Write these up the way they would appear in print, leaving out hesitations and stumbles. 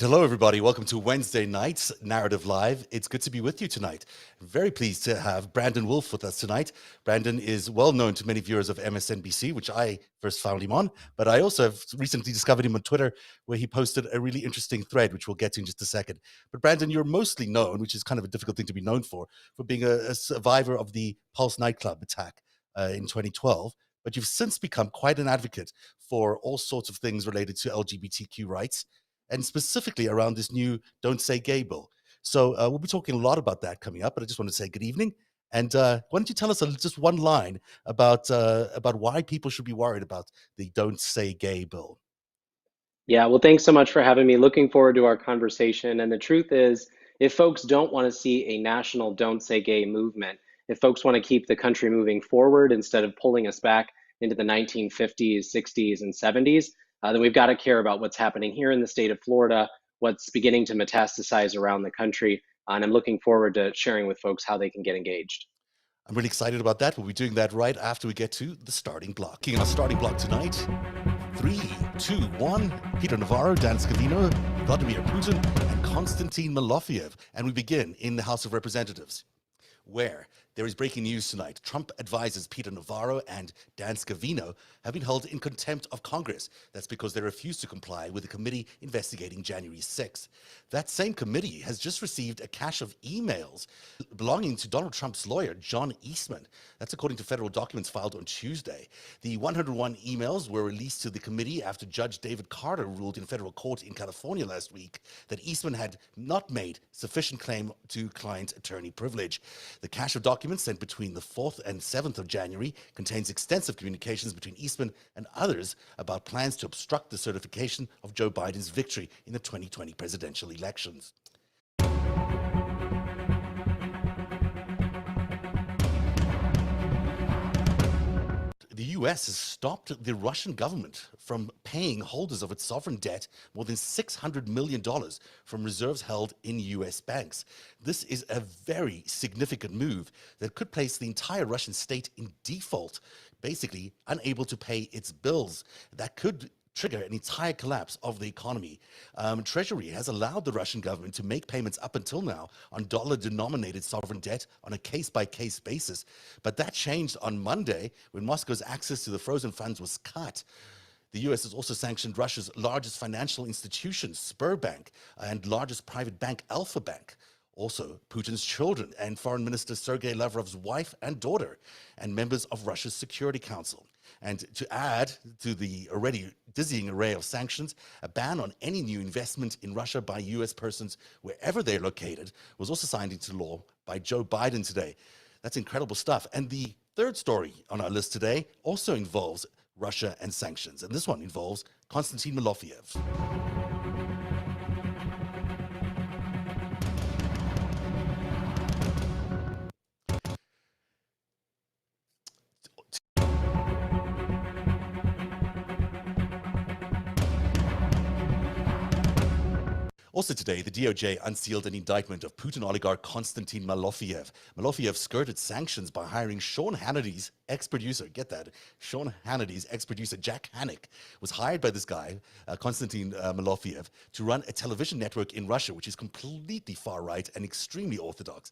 And hello, everybody. Welcome to Wednesday night's Narrative Live. It's good to be with you tonight. I'm very pleased to have Brandon Wolf with us tonight. Brandon is well known to many viewers of MSNBC, which I first found him on, but I also have recently discovered him on Twitter, where he posted a really interesting thread, which we'll get to in just a second. But Brandon, you're mostly known, which is kind of a difficult thing to be known for being a survivor of the Pulse Nightclub attack in 2012. But you've since become quite an advocate for all sorts of things related to LGBTQ rights, and specifically around this new Don't Say Gay bill. So we'll be talking a lot about that coming up, but I just want to say good evening. And why don't you tell us just one line about why people should be worried about the Don't Say Gay bill? Yeah, well, thanks so much for having me. Looking forward to our conversation. And the truth is, if folks don't want to see a national Don't Say Gay movement, if folks want to keep the country moving forward instead of pulling us back into the 1950s, 60s, and 70s, then we've got to care about what's happening here in the state of Florida, what's beginning to metastasize around the country. And I'm looking forward to sharing with folks how they can get engaged. I'm really excited about that. We'll be doing that right after we get to the starting block. Kicking our starting block tonight. 3, 2, 1. Peter Navarro, Dan Scavino, Vladimir Putin, and Konstantin Malofeev. And we begin in the House of Representatives, where there is breaking news tonight. Trump advisors Peter Navarro and Dan Scavino have been held in contempt of Congress. That's because they refused to comply with the committee investigating January 6th. That same committee has just received a cache of emails belonging to Donald Trump's lawyer, John Eastman. That's according to federal documents filed on Tuesday. The 101 emails were released to the committee after Judge David Carter ruled in federal court in California last week that Eastman had not made sufficient claim to client attorney privilege. The cache of documents sent between the 4th and 7th of January contains extensive communications between Eastman and others about plans to obstruct the certification of Joe Biden's victory in the 2020 presidential elections. The US has stopped the Russian government from paying holders of its sovereign debt more than $600 million from reserves held in US banks. This is a very significant move that could place the entire Russian state in default, basically unable to pay its bills. That could trigger an entire collapse of the economy. Treasury has allowed the Russian government to make payments up until now on dollar-denominated sovereign debt on a case-by-case basis. But that changed on Monday when Moscow's access to the frozen funds was cut. The U.S. has also sanctioned Russia's largest financial institution, Sberbank, and largest private bank, Alfa Bank. Also, Putin's children and Foreign Minister Sergei Lavrov's wife and daughter, and members of Russia's Security Council. And to add to the already dizzying array of sanctions, a ban on any new investment in Russia by U.S. persons wherever they're located was also signed into law by Joe Biden today. That's incredible stuff. And the third story on our list today also involves Russia and sanctions. And this one involves Konstantin Malofeev. Also today, the DOJ unsealed an indictment of Putin oligarch Konstantin Malofeev. Malofeev skirted sanctions by hiring Sean Hannity's ex-producer. Get that? Sean Hannity's ex-producer, Jack Hannick, was hired by this guy, Konstantin Malofeev, to run a television network in Russia, which is completely far-right and extremely orthodox.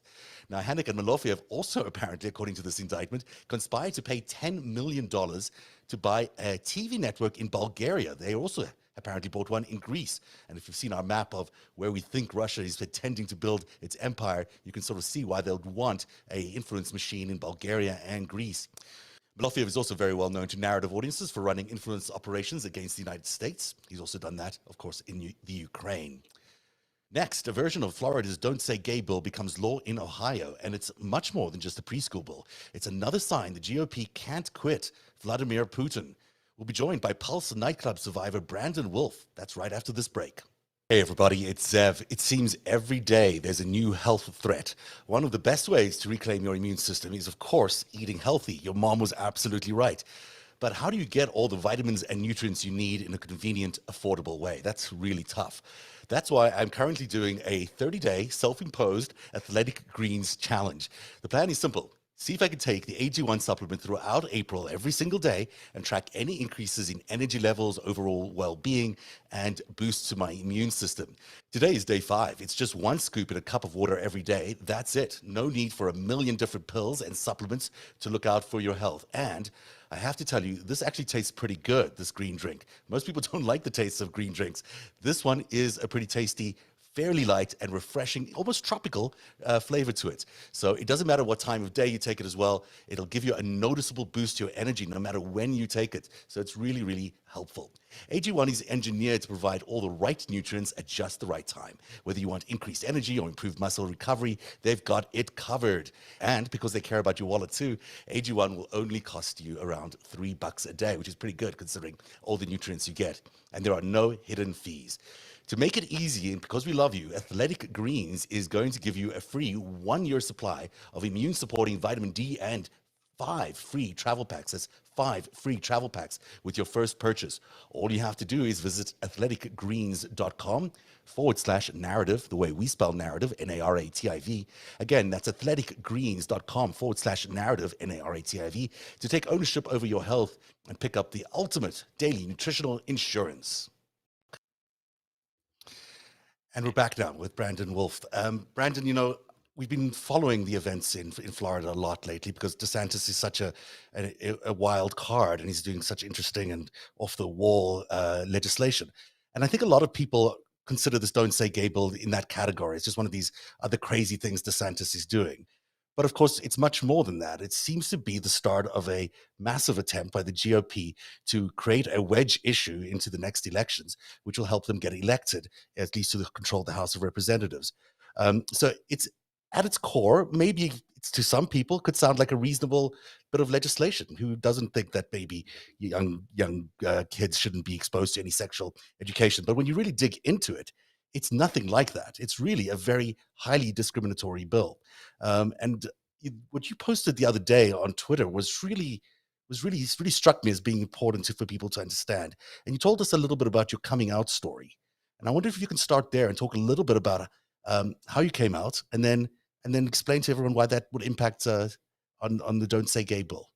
Now, Hannick and Malofeev also apparently, according to this indictment, conspired to pay $10 million to buy a TV network in Bulgaria. They also apparently bought one in Greece. And if you've seen our map of where we think Russia is intending to build its empire, you can sort of see why they would want an influence machine in Bulgaria and Greece. Malofeev is also very well known to narrative audiences for running influence operations against the United States. He's also done that, of course, in the Ukraine. Next, a version of Florida's Don't Say Gay bill becomes law in Ohio, and it's much more than just a preschool bill. It's another sign the GOP can't quit Vladimir Putin. We'll be joined by Pulse Nightclub survivor Brandon Wolf. That's right after this break. Hey everybody, it's Zev. It seems every day there's a new health threat. One of the best ways to reclaim your immune system is, of course, eating healthy. Your mom was absolutely right. But how do you get all the vitamins and nutrients you need in a convenient, affordable way? That's really tough. That's why I'm currently doing a 30-day self-imposed Athletic Greens challenge. The plan is simple. See if I can take the AG1 supplement throughout April every single day and track any increases in energy levels, overall well being, and boosts to my immune system. Today is day 5. It's just one scoop in a cup of water every day. That's it. No need for a million different pills and supplements to look out for your health. And I have to tell you, this actually tastes pretty good, this green drink. Most people don't like the taste of green drinks. This one is a pretty tasty, fairly light and refreshing, almost tropical flavor to it. So it doesn't matter what time of day you take it as well. It'll give you a noticeable boost to your energy no matter when you take it. So it's really, really helpful. AG1 is engineered to provide all the right nutrients at just the right time. Whether you want increased energy or improved muscle recovery, they've got it covered. And because they care about your wallet too, AG1 will only cost you around $3 a day, which is pretty good considering all the nutrients you get. And there are no hidden fees. To make it easy, and because we love you, Athletic Greens is going to give you a free 1-year supply of immune-supporting vitamin D and 5 free travel packs. That's 5 free travel packs with your first purchase. All you have to do is visit athleticgreens.com/narrative, the way we spell narrative, N-A-R-A-T-I-V. Again, that's athleticgreens.com/narrative, N-A-R-A-T-I-V, to take ownership over your health and pick up the ultimate daily nutritional insurance. And we're back now with Brandon Wolf. Brandon, we've been following the events in Florida a lot lately because DeSantis is such a wild card and he's doing such interesting and off the wall legislation. And I think a lot of people consider this Don't Say Gay bill in that category. It's just one of these other crazy things DeSantis is doing. But of course, it's much more than that. It seems to be the start of a massive attempt by the GOP to create a wedge issue into the next elections, which will help them get elected, at least to control the House of Representatives. So it's at its core, maybe it's to some people could sound like a reasonable bit of legislation. Who doesn't think that maybe young kids shouldn't be exposed to any sexual education? But when you really dig into it, it's nothing like that. It's really a very highly discriminatory bill. And what you posted the other day on Twitter really struck me as being important for people to understand. And you told us a little bit about your coming out story. And I wonder if you can start there and talk a little bit about how you came out, and then explain to everyone why that would impact on the Don't Say Gay bill.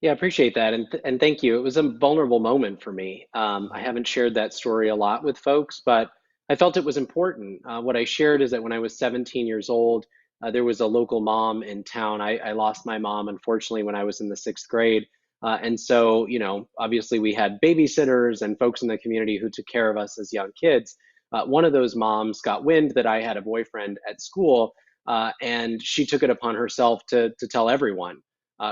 Yeah, I appreciate that, and thank you. It was a vulnerable moment for me. I haven't shared that story a lot with folks, but I felt it was important. What I shared is that when I was 17 years old, there was a local mom in town. I lost my mom, unfortunately, when I was in the 6th grade. And so, obviously we had babysitters and folks in the community who took care of us as young kids. One of those moms got wind that I had a boyfriend at school, and she took it upon herself to tell everyone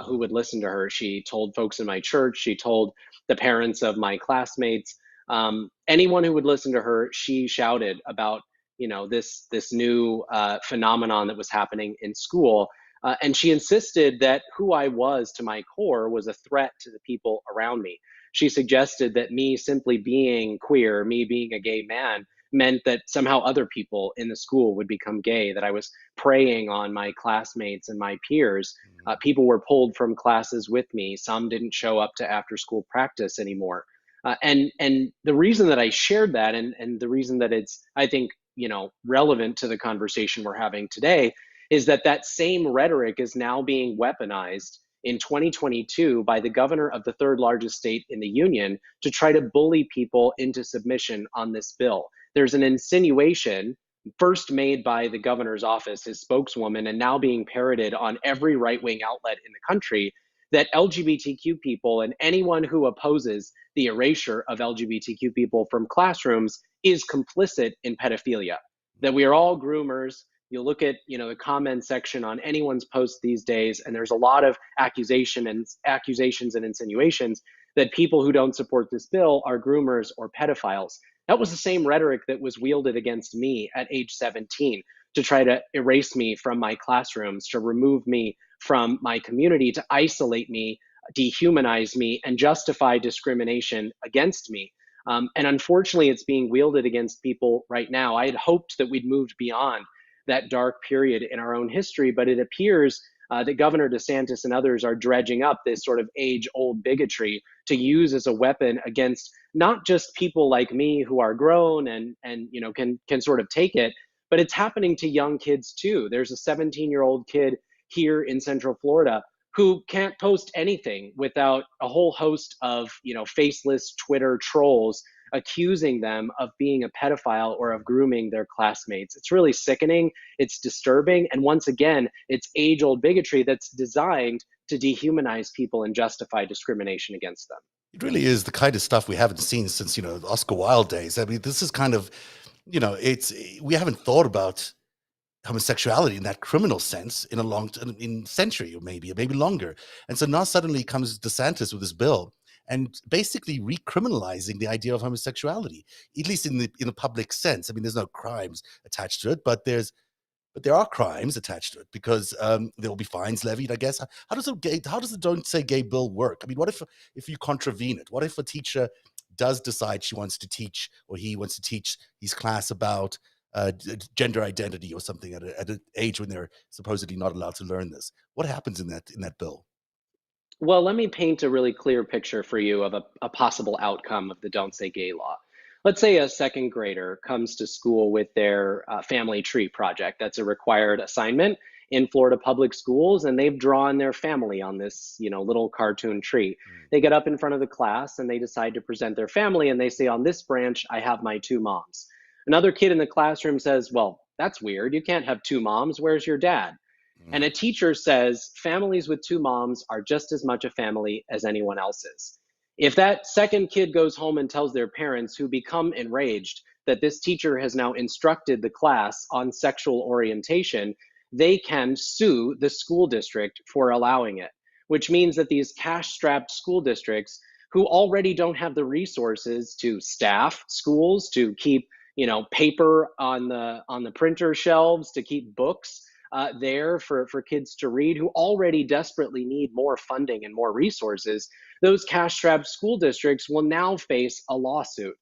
who would listen to her. She told folks in my church, she told the parents of my classmates, anyone who would listen to her. She shouted about this new phenomenon that was happening in school, and she insisted that who I was to my core was a threat to the people around me. She suggested that me simply being queer, me being a gay man, meant that somehow other people in the school would become gay, that I was preying on my classmates and my peers. People were pulled from classes with me. Some didn't show up to after school practice anymore. And the reason that I shared that, and the reason that it's, I think, relevant to the conversation we're having today, is that same rhetoric is now being weaponized in 2022 by the governor of the 3rd largest state in the union to try to bully people into submission on this bill. There's an insinuation first made by the governor's office, his spokeswoman, and now being parroted on every right-wing outlet in the country, that LGBTQ people and anyone who opposes the erasure of LGBTQ people from classrooms is complicit in pedophilia, that we are all groomers. You look at the comment section on anyone's post these days, and there's a lot of accusations and insinuations that people who don't support this bill are groomers or pedophiles. That was the same rhetoric that was wielded against me at age 17 to try to erase me from my classrooms, to remove me from my community, to isolate me, dehumanize me, and justify discrimination against me. And unfortunately, it's being wielded against people right now. I had hoped that we'd moved beyond that dark period in our own history, but it appears that Governor DeSantis and others are dredging up this sort of age-old bigotry to use as a weapon against not just people like me who are grown and can sort of take it, but it's happening to young kids too. There's a 17-year-old kid here in Central Florida who can't post anything without a whole host of, faceless Twitter trolls accusing them of being a pedophile or of grooming their classmates. It's really sickening. It's disturbing. And once again, it's age old bigotry that's designed to dehumanize people and justify discrimination against them. It really is the kind of stuff we haven't seen since, the Oscar Wilde days. I mean, this is kind of, we haven't thought about homosexuality in that criminal sense in in century or maybe longer. And so now suddenly comes DeSantis with this bill and basically recriminalizing the idea of homosexuality, at least in the public sense. I mean, there's no crimes attached to it, but there are crimes attached to it because there will be fines levied, I guess. How does the Don't Say Gay bill work? I mean, what if you contravene it? What if a teacher does decide she wants to teach, or he wants to teach his class about gender identity or something at an age when they're supposedly not allowed to learn this? What happens in that bill? Well, let me paint a really clear picture for you of a possible outcome of the Don't Say Gay law. Let's say a second grader comes to school with their family tree project. That's a required assignment in Florida public schools, and they've drawn their family on this, little cartoon tree. They get up in front of the class and they decide to present their family, and they say, on this branch, I have my two moms. Another kid in the classroom says, well, that's weird. You can't have two moms. Where's your dad? And a teacher says families with two moms are just as much a family as anyone else's. If that second kid goes home and tells their parents, who become enraged that this teacher has now instructed the class on sexual orientation, they can sue the school district for allowing it, which means that these cash-strapped school districts who already don't have the resources to staff schools, to keep paper on the printer shelves, to keep books there for kids to read, who already desperately need more funding and more resources, those cash-strapped school districts will now face a lawsuit.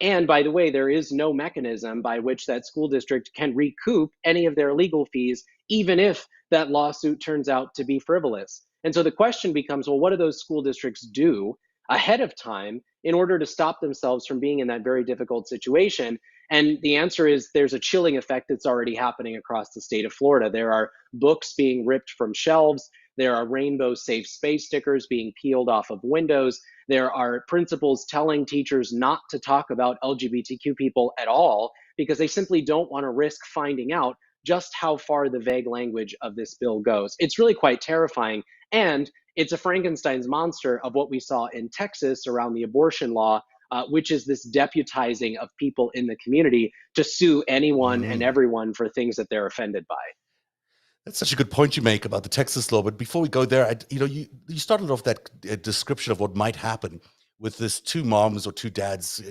And by the way, there is no mechanism by which that school district can recoup any of their legal fees, even if that lawsuit turns out to be frivolous. And so the question becomes, well, what do those school districts do ahead of time in order to stop themselves from being in that very difficult situation? And the answer is there's a chilling effect that's already happening across the state of Florida. There are books being ripped from shelves. There are rainbow safe space stickers being peeled off of windows. There are principals telling teachers not to talk about LGBTQ people at all because they simply don't want to risk finding out just how far the vague language of this bill goes. It's really quite terrifying. And it's a Frankenstein's monster of what we saw in Texas around the abortion law, which is this deputizing of people in the community to sue anyone and everyone for things that they're offended by. That's such a good point you make about the Texas law. But before we go there, you started off that description of what might happen with this two moms or two dads,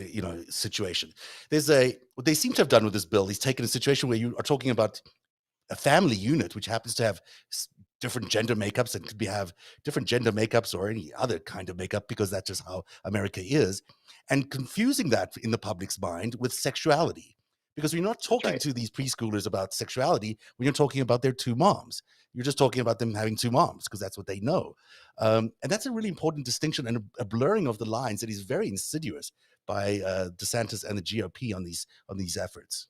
situation. What they seem to have done with this bill, he's taken a situation where you are talking about a family unit, which happens to have different gender makeups and could have different gender makeups or any other kind of makeup, because that's just how America is, and confusing that in the public's mind with sexuality. Because we're not talking to these preschoolers about sexuality when you're talking about their two moms. You're just talking about them having two moms because that's what they know. And that's a really important distinction and a blurring of the lines that is very insidious by DeSantis and the GOP on these efforts.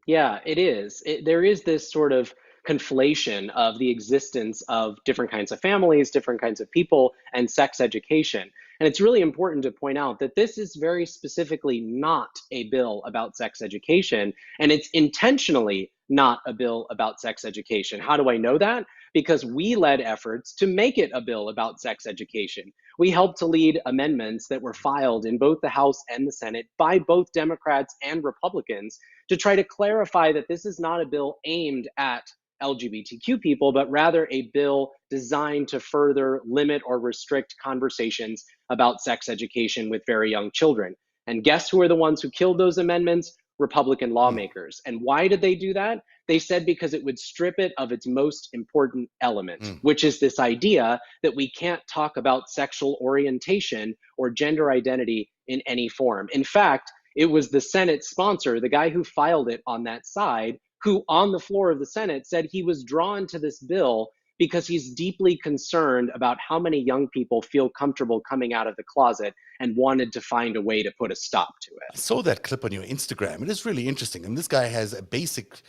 Yeah, it is. There is this sort of conflation of the existence of different kinds of families, different kinds of people, and sex education. And it's really important to point out that this is very specifically not a bill about sex education, and it's intentionally not a bill about sex education. How do I know that? Because we led efforts to make it a bill about sex education. We helped to lead amendments that were filed in both the House and the Senate by both Democrats and Republicans to try to clarify that this is not a bill aimed at LGBTQ people, but rather a bill designed to further limit or restrict conversations about sex education with very young children. And guess who are the ones who killed those amendments? Republican lawmakers. And why did they do that? They said because it would strip it of its most important element, which is this idea that we can't talk about sexual orientation or gender identity in any form. In fact, it was the Senate sponsor, the guy who filed it on that side, who on the floor of the Senate said he was drawn to this bill because he's deeply concerned about how many young people feel comfortable coming out of the closet and wanted to find a way to put a stop to I it. saw that clip on your Instagram. It is really interesting. And this guy has a basic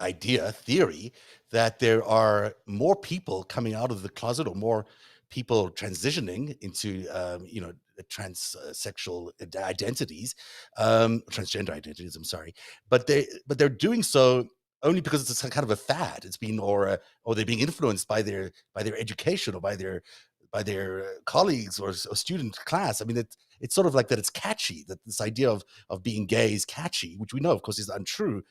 theory, that there are more people coming out of the closet, or more people transitioning into, transsexual identities, transgender identities. I'm sorry, but they're doing so only because it's a kind of a fad. It's been, or they're being influenced by their education, or by their colleagues, or student class. I mean, it's sort of like that. It's catchy, that this idea of being gay is catchy, which we know, of course, is untrue.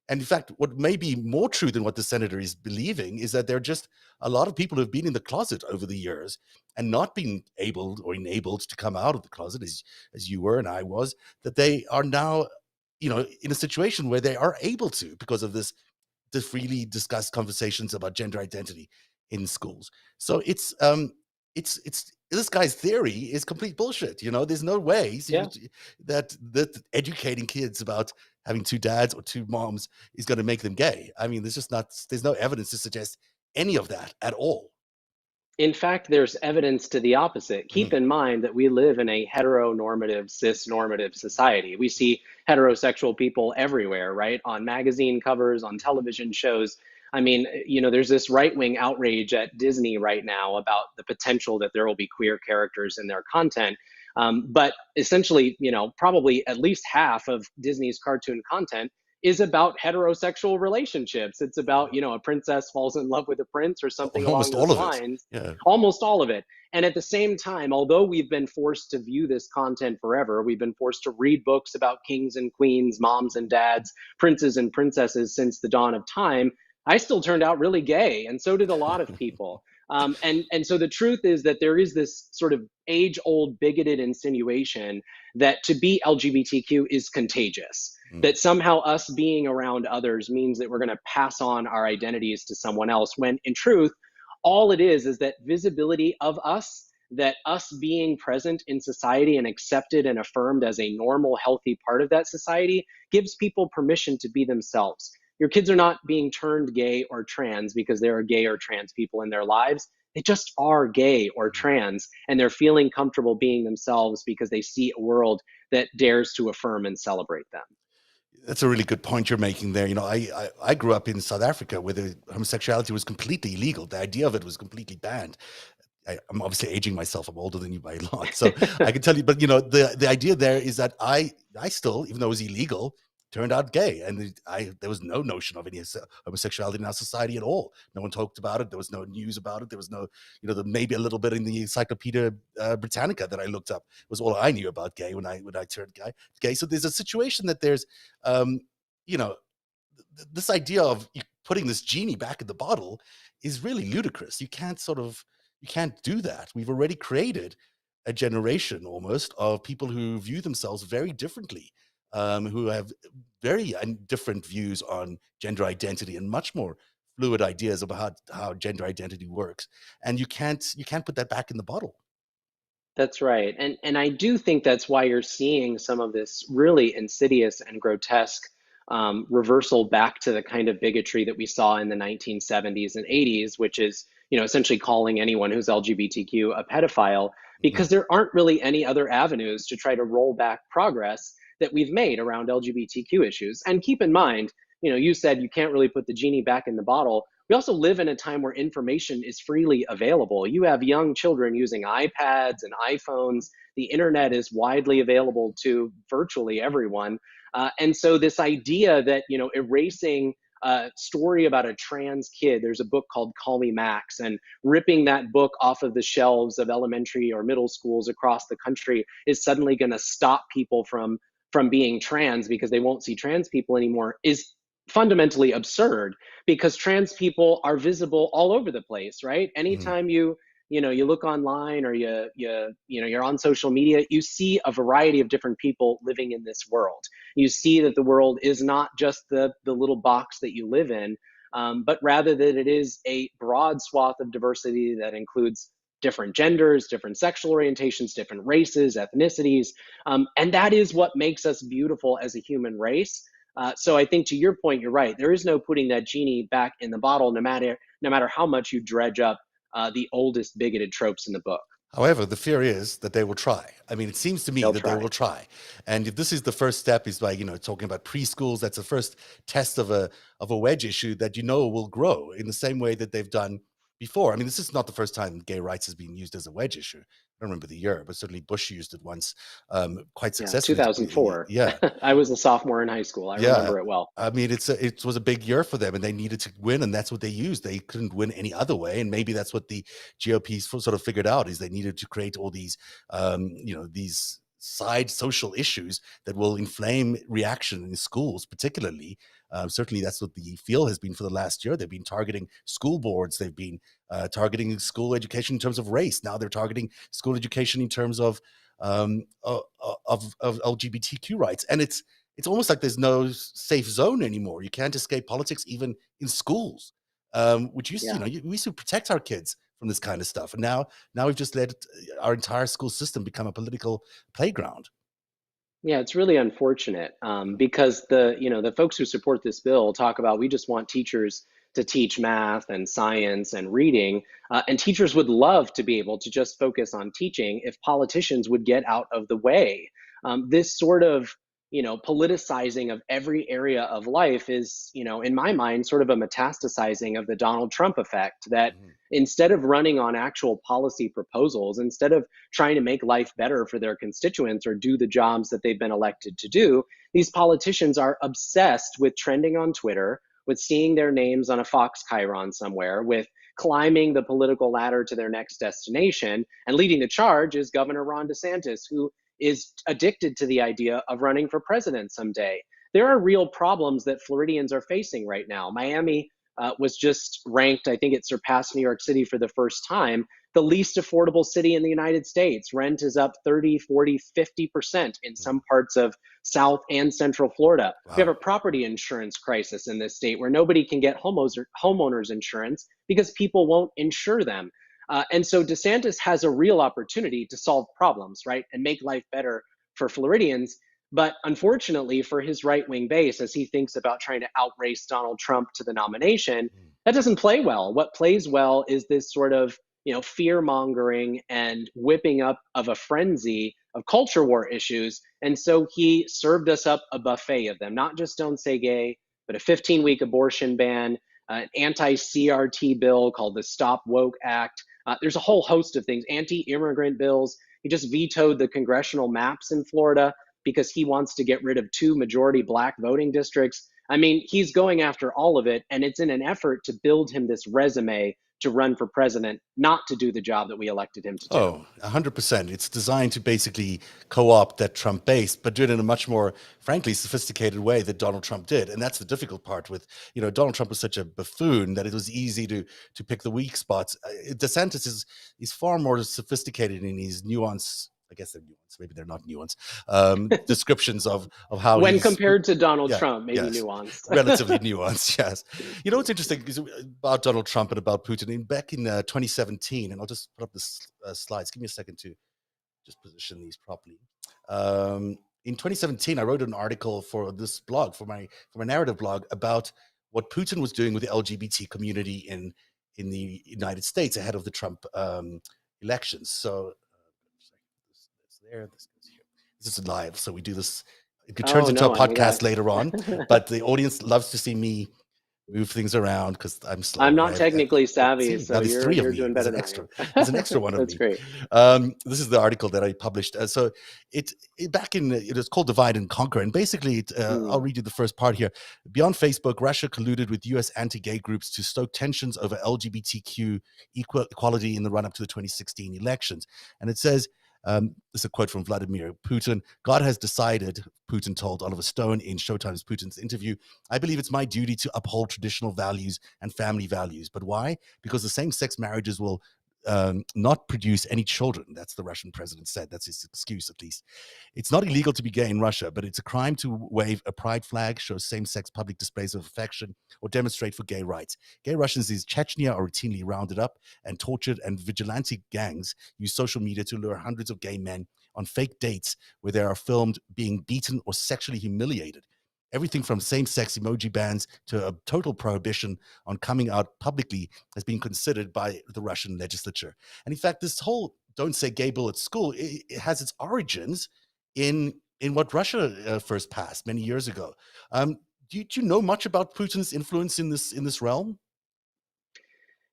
And in fact, what may be more true than what the senator is believing is that there are just a lot of people who have been in the closet over the years and not been able or enabled to come out of the closet, as you were and I was, that they are now, in a situation where they are able to, because of the freely discussed conversations about gender identity in schools. So it's this guy's theory is complete bullshit. There's no way Yeah. that educating kids about having two dads or two moms is going to make them gay. I mean, there's no evidence to suggest any of that at all. In fact, there's evidence to the opposite. Keep Mhm. in mind that we live in a heteronormative, cis-normative society. We see heterosexual people everywhere, right? On magazine covers, on television shows. I mean, there's this right-wing outrage at Disney right now about the potential that there will be queer characters in their content. But essentially, probably at least half of Disney's cartoon content is about heterosexual relationships. It's about, a princess falls in love with a prince or something along Almost all those of it. lines. Yeah. Almost all of it. And at the same time, although we've been forced to view this content forever, we've been forced to read books about kings and queens, moms and dads, princes and princesses since the dawn of time, I still turned out really gay, and so did a lot of people. And so the truth is that there is this sort of age old bigoted insinuation that to be LGBTQ is contagious, Mm. that somehow us being around others means that we're going to pass on our identities to someone else, when in truth, all it is that visibility of us, that us being present in society and accepted and affirmed as a normal, healthy part of that society gives people permission to be themselves. Your kids are not being turned gay or trans because there are gay or trans people in their lives. They just are gay or trans, and they're feeling comfortable being themselves because they see a world that dares to affirm and celebrate them. That's a really good point you're making there. I grew up in South Africa, where the homosexuality was completely illegal. The idea of it was completely banned. I'm obviously aging myself. I'm older than you by a lot, so I can tell you. But the idea there is that I still, even though it was illegal, turned out gay, and there was no notion of any homosexuality in our society at all. No one talked about it. There was no news about it. There was no, maybe a little bit in the Encyclopedia Britannica that I looked up. It was all I knew about gay when I turned gay. So there's a situation that there's, um, you know, this idea of putting this genie back in the bottle is really ludicrous. You can't do that. We've already created a generation almost of people who view themselves very differently, who have very different views on gender identity, and much more fluid ideas about how gender identity works. And you can't put that back in the bottle. That's right. And I do think that's why you're seeing some of this really insidious and grotesque reversal back to the kind of bigotry that we saw in the 1970s and 80s, which is, essentially calling anyone who's LGBTQ a pedophile, Mhm. because there aren't really any other avenues to try to roll back progress that we've made around LGBTQ issues. And keep in mind, you said you can't really put the genie back in the bottle. We also live in a time where information is freely available. You have young children using iPads and iPhones. The internet is widely available to virtually everyone. And so this idea that, erasing a story about a trans kid, there's a book called Call Me Max, and ripping that book off of the shelves of elementary or middle schools across the country is suddenly going to stop people from being trans because they won't see trans people anymore, is fundamentally absurd, because trans people are visible all over the place, right? Mhm. Anytime you look online, or you're on social media, you see a variety of different people living in this world. You see that the world is not just the little box that you live in, but rather that it is a broad swath of diversity that includes different genders, different sexual orientations, different races, ethnicities, and that is what makes us beautiful as a human race. So I think, to your point, you're right. There is no putting that genie back in the bottle, no matter how much you dredge up the oldest bigoted tropes in the book. However, the fear is that they will try. I mean, it seems to me They'll that they will try. try. And if this is the first step, is by, talking about preschools, that's the first test of a wedge issue that will grow in the same way that they've done before. I mean, this is not the first time gay rights has been used as a wedge issue. I don't remember the year, but certainly Bush used it once, quite Yeah, successfully. 2004. Yeah. I was a sophomore in high school. I Yeah. remember it well. I mean, it was a big year for them, and they needed to win, and that's what they used. They couldn't win any other way, and maybe that's what the GOP sort of figured out, is they needed to create all these, these side social issues that will inflame reaction in schools, particularly. Certainly, that's what the feel has been for the last year. They've been targeting school boards. They've been targeting school education in terms of race. Now they're targeting school education in terms of LGBTQ rights, and it's almost like there's no safe zone anymore. You can't escape politics even in schools, which used to, we used to protect our kids from this kind of stuff. And now we've just let our entire school system become a political playground. Yeah, it's really unfortunate because the folks who support this bill talk about we just want teachers to teach math and science and reading, and teachers would love to be able to just focus on teaching if politicians would get out of the way. This sort of politicizing of every area of life is, in my mind, sort of a metastasizing of the Donald Trump effect. That Mhm. instead of running on actual policy proposals, instead of trying to make life better for their constituents or do the jobs that they've been elected to do, these politicians are obsessed with trending on Twitter, with seeing their names on a Fox chyron somewhere, with climbing the political ladder to their next destination. And leading the charge is Governor Ron DeSantis, who is addicted to the idea of running for president someday. There are real problems that Floridians are facing right now. Miami was just ranked, I think it surpassed New York City for the first time, the least affordable city in the United States. Rent is up 30, 40, 50% in some parts of South and Central Florida. We have Wow. a property insurance crisis in this state where nobody can get homeowners insurance because people won't insure them. And so DeSantis has a real opportunity to solve problems, right, and make life better for Floridians. But unfortunately for his right wing base, as he thinks about trying to outrace Donald Trump to the nomination, that doesn't play well. What plays well is this sort of fear mongering and whipping up of a frenzy of culture war issues. And so he served us up a buffet of them, not just Don't Say Gay, but a 15-week abortion ban, an anti-CRT bill called the Stop Woke Act. There's a whole host of things, anti-immigrant bills. He just vetoed the congressional maps in Florida because he wants to get rid of 2 majority black voting districts. I mean, he's going after all of it, and it's in an effort to build him this resume to run for president, not to do the job that we elected him to do. Oh, 100%. It's designed to basically co-opt that Trump base, but do it in a much more, frankly, sophisticated way that Donald Trump did. And that's the difficult part with, Donald Trump was such a buffoon that it was easy to pick the weak spots. DeSantis is far more sophisticated in his nuance. I guess they're nuanced. Maybe they're not nuanced. Descriptions of how When he's compared to Donald yeah, Trump, maybe yes, nuanced. relatively nuanced. Yes, what's interesting is about Donald Trump and about Putin. Back in 2017, and I'll just put up the slides. Give me a second to just position these properly. In 2017, I wrote an article for this blog, for my narrative blog, about what Putin was doing with the LGBT community in the United States ahead of the Trump elections. So this there, this goes here. This is live, so we do this. It turns Oh into a no, we podcast got. later on, but the audience loves to see me move things around because I'm I'm slow. not technically savvy, See, now so there's you're 3 of you're me. doing There's better an than extra. I There's an am. extra one of That's me. great. This is the article that I published. So back in it was called Divide and Conquer, and basically I'll read you the first part here. Beyond Facebook, Russia colluded with U.S. anti-gay groups to stoke tensions over LGBTQ equality in the run-up to the 2016 elections. And it says, this is a quote from Vladimir Putin. God has decided, Putin told Oliver Stone in Showtime's Putin's interview, I believe it's my duty to uphold traditional values and family values. But why? Because the same-sex marriages will not produce any children. That's the Russian president said. That's his excuse, at least. It's not illegal to be gay in Russia, but it's a crime to wave a pride flag, show same-sex public displays of affection, or demonstrate for gay rights. Gay Russians in Chechnya are routinely rounded up and tortured, and vigilante gangs use social media to lure hundreds of gay men on fake dates where they are filmed being beaten or sexually humiliated. Everything from same-sex emoji bans to a total prohibition on coming out publicly has been considered by the Russian legislature. And in fact, this whole "Don't Say Gay" bill at school, it has its origins in what Russia first passed many years ago. Um, do you know much about Putin's influence in this realm?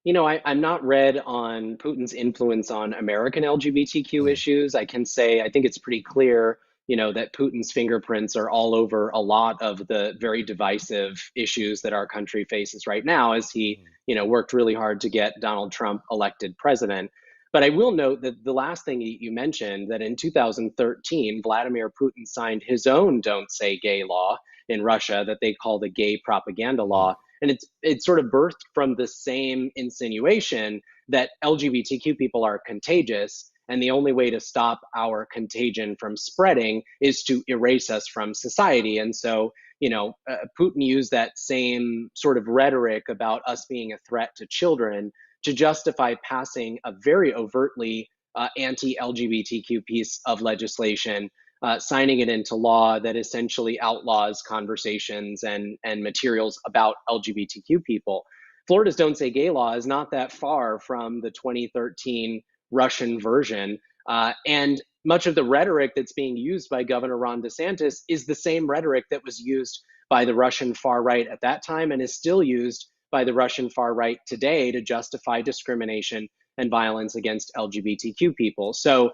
I'm not read on Putin's influence on American LGBTQ Mm, issues. I can say I think it's pretty clear, that Putin's fingerprints are all over a lot of the very divisive issues that our country faces right now, as he, mm, worked really hard to get Donald Trump elected president. But I will note that the last thing you mentioned, that in 2013, Vladimir Putin signed his own "Don't Say Gay" law in Russia that they call the gay propaganda mm. law, and it's sort of birthed from the same insinuation that LGBTQ people are contagious, and the only way to stop our contagion from spreading is to erase us from society. And so, Putin used that same sort of rhetoric about us being a threat to children to justify passing a very overtly anti-LGBTQ piece of legislation, signing it into law that essentially outlaws conversations and materials about LGBTQ people. Florida's "Don't Say Gay" law is not that far from the 2013 Russian version. And much of the rhetoric that's being used by Governor Ron DeSantis is the same rhetoric that was used by the Russian far right at that time and is still used by the Russian far right today to justify discrimination and violence against LGBTQ people. So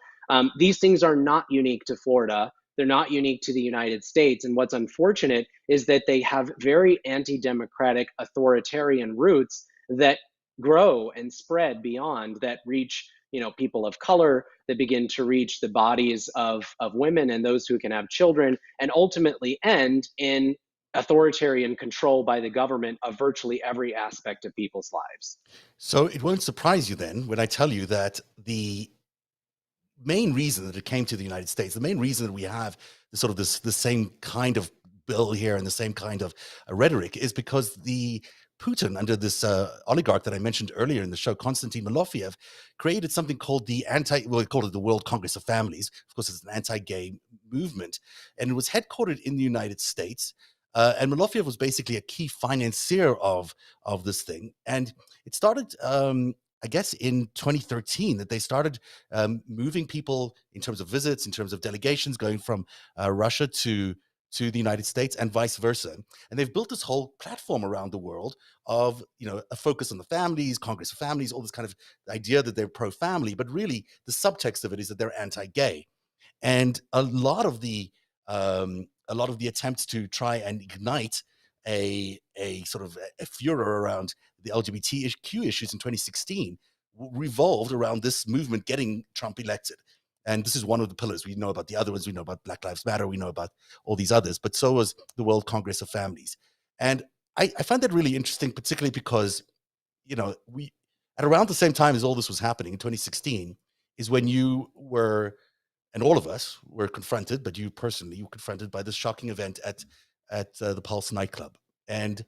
these things are not unique to Florida. They're not unique to the United States. And what's unfortunate is that they have very anti democratic, authoritarian roots that grow and spread beyond, that reach people of color, that begin to reach the bodies of women and those who can have children, and ultimately end in authoritarian control by the government of virtually every aspect of people's lives. So it won't surprise you then when I tell you that the main reason that it came to the United States, the main reason that we have the same kind of bill here and the same kind of rhetoric is because the Putin, under this oligarch that I mentioned earlier in the show, Konstantin Malofiev, created something called well, he called it the World Congress of Families. Of course, it's an anti-gay movement, and it was headquartered in the United States. And Malofiev was basically a key financier of this thing, and it started. I guess in 2013 that they started moving people in terms of visits, in terms of delegations going from Russia to the United States and vice versa. And they've built this whole platform around the world of, a focus on the families, Congress of Families, all this kind of idea that they're pro-family, but really the subtext of it is that they're anti-gay. And a lot of the attempts to try and ignite a sort of a furor around the LGBTQ issues in 2016 revolved around this movement getting Trump elected. And this is one of the pillars. We know about the other ones. We know about Black Lives Matter. We know about all these others. But so was the World Congress of Families. And I find that really interesting, particularly because, we at around the same time as all this was happening in 2016 is when you were, and all of us were confronted, but you personally, you were confronted by this shocking event at the Pulse Nightclub. And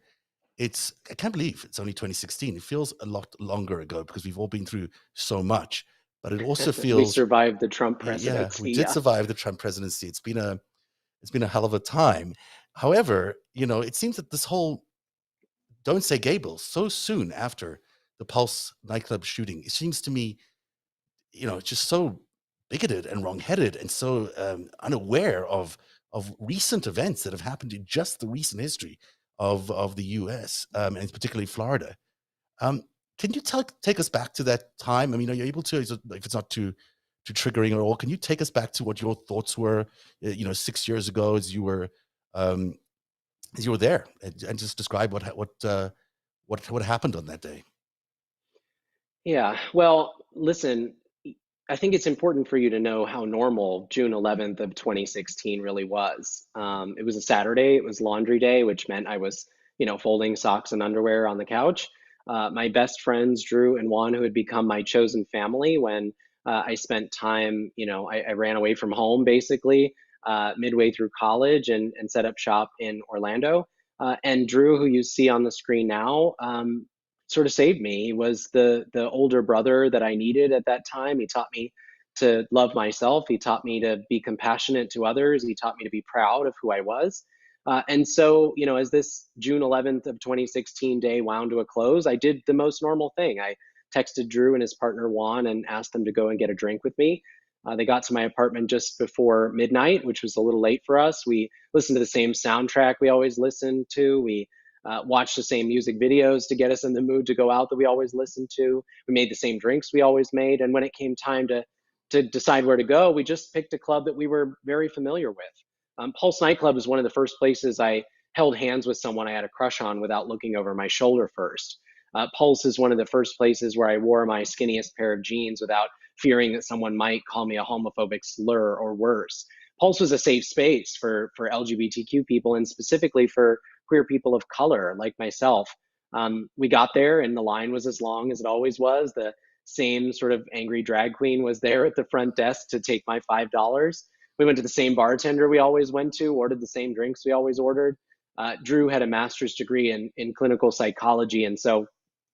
I can't believe it's only 2016. It feels a lot longer ago because we've all been through so much. But it also We feels, survived the Trump yeah, we presidency. did Yeah. survive the Trump presidency. It's been a hell of a time. However, it seems that this whole "Don't Say Gay" bill so soon after the Pulse nightclub shooting, it seems to me, it's just so bigoted and wrongheaded and so unaware of recent events that have happened in just the recent history of the U.S. And particularly Florida. Um, can you take us back to that time? I mean, are you able to, if it's not too triggering at all, can you take us back to what your thoughts were, 6 years ago um, as you were there, and just describe what happened on that day? Yeah. Well, listen, I think it's important for you to know how normal June 11th of 2016 really was. It was a Saturday. It was laundry day, which meant I was, folding socks and underwear on the couch. My best friends, Drew and Juan, who had become my chosen family when I spent time, I ran away from home basically midway through college and set up shop in Orlando. And Drew, who you see on the screen now, sort of saved me. He was the older brother that I needed at that time. He taught me to love myself. He taught me to be compassionate to others. He taught me to be proud of who I was. And so, as this June 11th of 2016 day wound to a close, I did the most normal thing. I texted Drew and his partner Juan and asked them to go and get a drink with me. They got to my apartment just before midnight, which was a little late for us. We listened to the same soundtrack we always listened to. We watched the same music videos to get us in the mood to go out that we always listened to. We made the same drinks we always made. And when it came time to decide where to go, we just picked a club that we were very familiar with. Pulse Nightclub was one of the first places I held hands with someone I had a crush on without looking over my shoulder first. Pulse is one of the first places where I wore my skinniest pair of jeans without fearing that someone might call me a homophobic slur or worse. Pulse was a safe space for LGBTQ people and specifically for queer people of color like myself. We got there and the line was as long as it always was. The same sort of angry drag queen was there at the front desk to take my $5. We went to the same bartender we always went to, ordered the same drinks we always ordered. Drew had a master's degree in clinical psychology. And so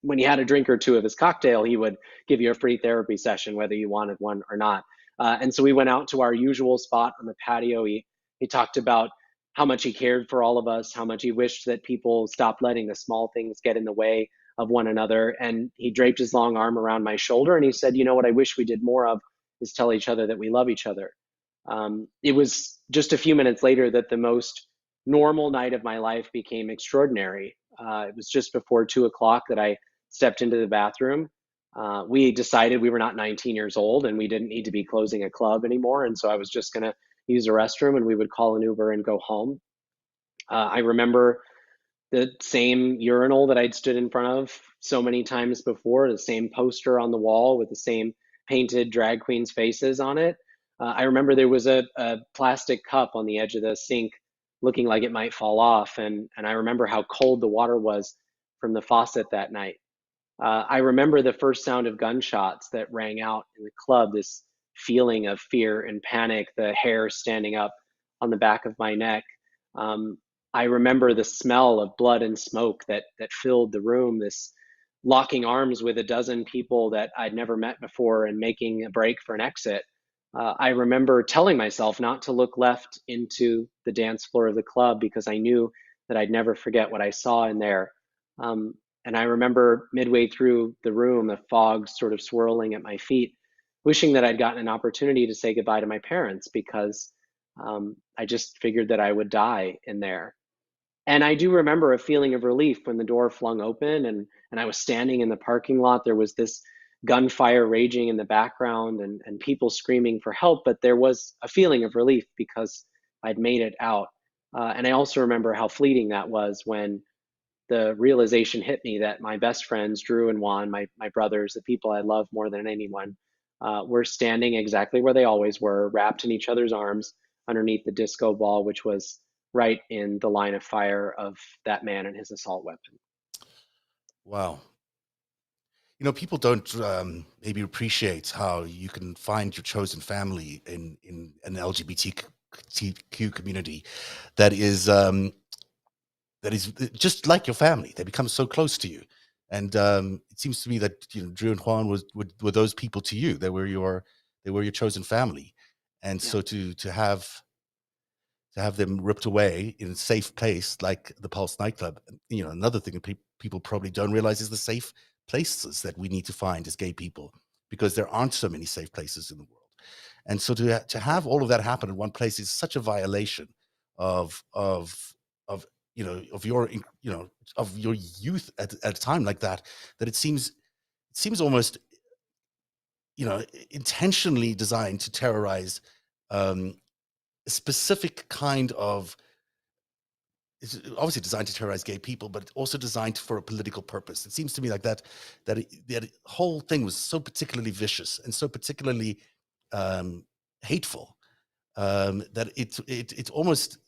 when he had a drink or two of his cocktail, he would give you a free therapy session, whether you wanted one or not. And so we went out to our usual spot on the patio. He talked about how much he cared for all of us, how much he wished that people stopped letting the small things get in the way of one another. And he draped his long arm around my shoulder and he said, you know what I wish we did more of is tell each other that we love each other. It was just a few minutes later that the most normal night of my life became extraordinary. It was just before 2 o'clock that I stepped into the bathroom. We decided we were not 19 years old and we didn't need to be closing a club anymore. And so I was just going to use a restroom and we would call an Uber and go home. I remember the same urinal that I'd stood in front of so many times before, the same poster on the wall with the same painted drag queens' faces on it. I remember there was a plastic cup on the edge of the sink looking like it might fall off. And I remember how cold the water was from the faucet that night. I remember the first sound of gunshots that rang out in the club, this feeling of fear and panic, the hair standing up on the back of my neck. I remember the smell of blood and smoke that filled the room, this locking arms with a dozen people that I'd never met before and making a break for an exit. I remember telling myself not to look left into the dance floor of the club because I knew that I'd never forget what I saw in there. And I remember midway through the room, the fog sort of swirling at my feet, wishing that I'd gotten an opportunity to say goodbye to my parents because I just figured that I would die in there. And I do remember a feeling of relief when the door flung open and I was standing in the parking lot. There was this gunfire raging in the background and people screaming for help, but there was a feeling of relief because I'd made it out. And I also remember how fleeting that was when the realization hit me that my best friends, Drew and Juan, my brothers, the people I love more than anyone, were standing exactly where they always were, wrapped in each other's arms underneath the disco ball, which was right in the line of fire of that man and his assault weapon. Wow. You know, people don't maybe appreciate how you can find your chosen family in an LGBTQ community that is just like your family. They become so close to you, and it seems to me that Drew and Juan were those people to you. They were your chosen family, and Yeah. so to have them ripped away in a safe place like the Pulse nightclub. Another thing that people probably don't realize is the safe places that we need to find as gay people, because there aren't so many safe places in the world. And so to have all of that happen in one place is such a violation of of your of your youth at a time like that, that it seems almost intentionally designed to terrorize a specific kind of, it's obviously designed to terrorize gay people, but also designed for a political purpose. It seems to me like that whole thing was so particularly vicious and so particularly hateful, that it almost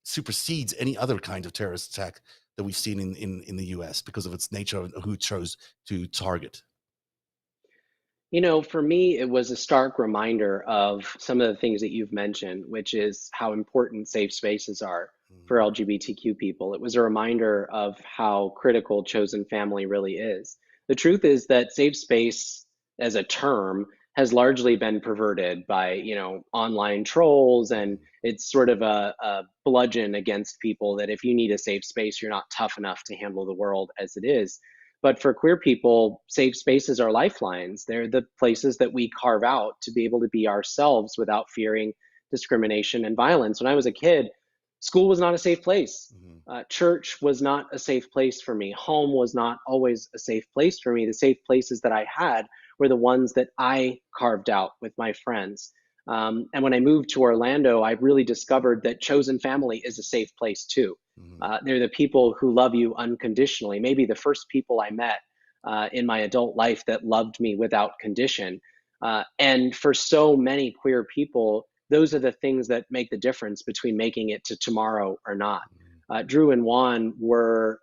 supersedes any other kind of terrorist attack that we've seen in the US because of its nature and who it chose to target. For me, it was a stark reminder of some of the things that you've mentioned, which is how important safe spaces are for LGBTQ people. It was a reminder of how critical chosen family really is. The truth is that safe space as a term has largely been perverted by, online trolls, and it's sort of a bludgeon against people that if you need a safe space, you're not tough enough to handle the world as it is. But for queer people, safe spaces are lifelines. They're the places that we carve out to be able to be ourselves without fearing discrimination and violence. When I was a kid, school was not a safe place. Mhm. Church was not a safe place for me. Home was not always a safe place for me. The safe places that I had were the ones that I carved out with my friends. And when I moved to Orlando, I really discovered that chosen family is a safe place too. Mhm. They're the people who love you unconditionally. Maybe the first people I met in my adult life that loved me without condition. And for so many queer people, those are the things that make the difference between making it to tomorrow or not. Drew and Juan were